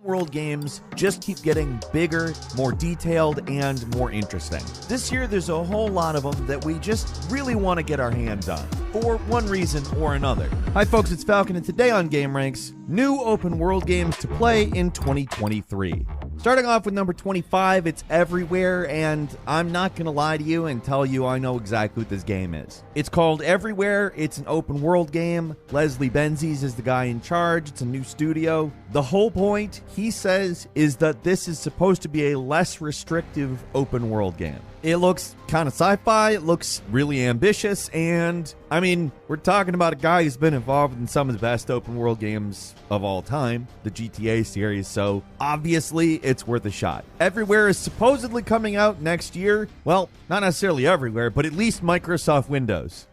World games just keep getting bigger, more detailed, and more interesting. This year, there's a whole lot of them that we just really want to get our hands on, for one reason or another. Hi folks, it's Falcon, and today on Game Ranks, new open world games to play in 2023. Starting off with number 25, it's Everywhere, and I'm not going to lie to you and tell you I know exactly what this game is. It's called Everywhere, it's an open world game. Leslie Benzies is the guy in charge, it's a new studio. The whole point, he says, is that this is supposed to be a less restrictive open world game. It looks kind of sci-fi, it looks really ambitious, and, I mean, we're talking about a guy who's been involved in some of the best open world games of all time, the GTA series, so obviously it's worth a shot. Everywhere is supposedly coming out next year. Well, not necessarily everywhere, but at least Microsoft Windows.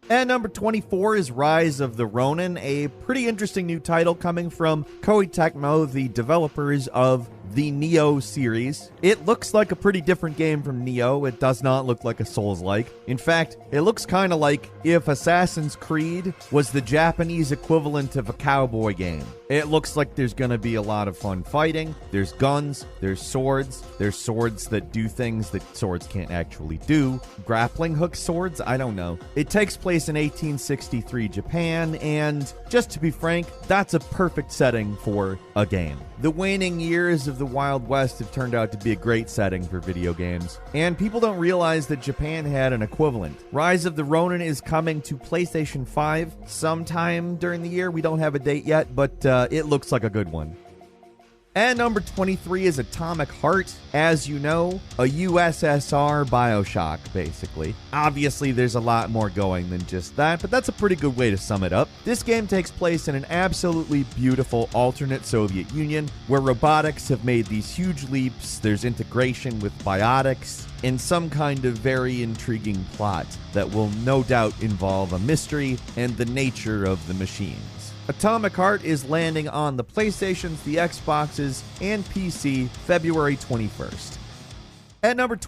And number 24 is Rise of the Ronin, a pretty interesting new title coming from Koei Tecmo, the developers of the Neo series. It looks like a pretty different game from Neo. It does not look like a Souls-like. In fact, it looks kind of like if Assassin's Creed was the Japanese equivalent of a cowboy game. It looks like there's going to be a lot of fun fighting. There's guns, there's swords that do things that swords can't actually do. Grappling hook swords? I don't know. It takes place in 1863 Japan, and just to be frank, that's a perfect setting for a game. The waning years of the Wild West have turned out to be a great setting for video games, and people don't realize that Japan had an equivalent. Rise of the Ronin is coming to PlayStation 5 sometime during the year. We don't have a date yet, but it looks like a good one. And number 23 is Atomic Heart. As you know, a USSR Bioshock, basically. Obviously, there's a lot more going than just that, but that's a pretty good way to sum it up. This game takes place in an absolutely beautiful alternate Soviet Union, where robotics have made these huge leaps, there's integration with biotics, and some kind of very intriguing plot that will no doubt involve a mystery and the nature of the machines. Atomic Heart is landing on the PlayStations, the Xboxes, and PC February 21st. At number 20.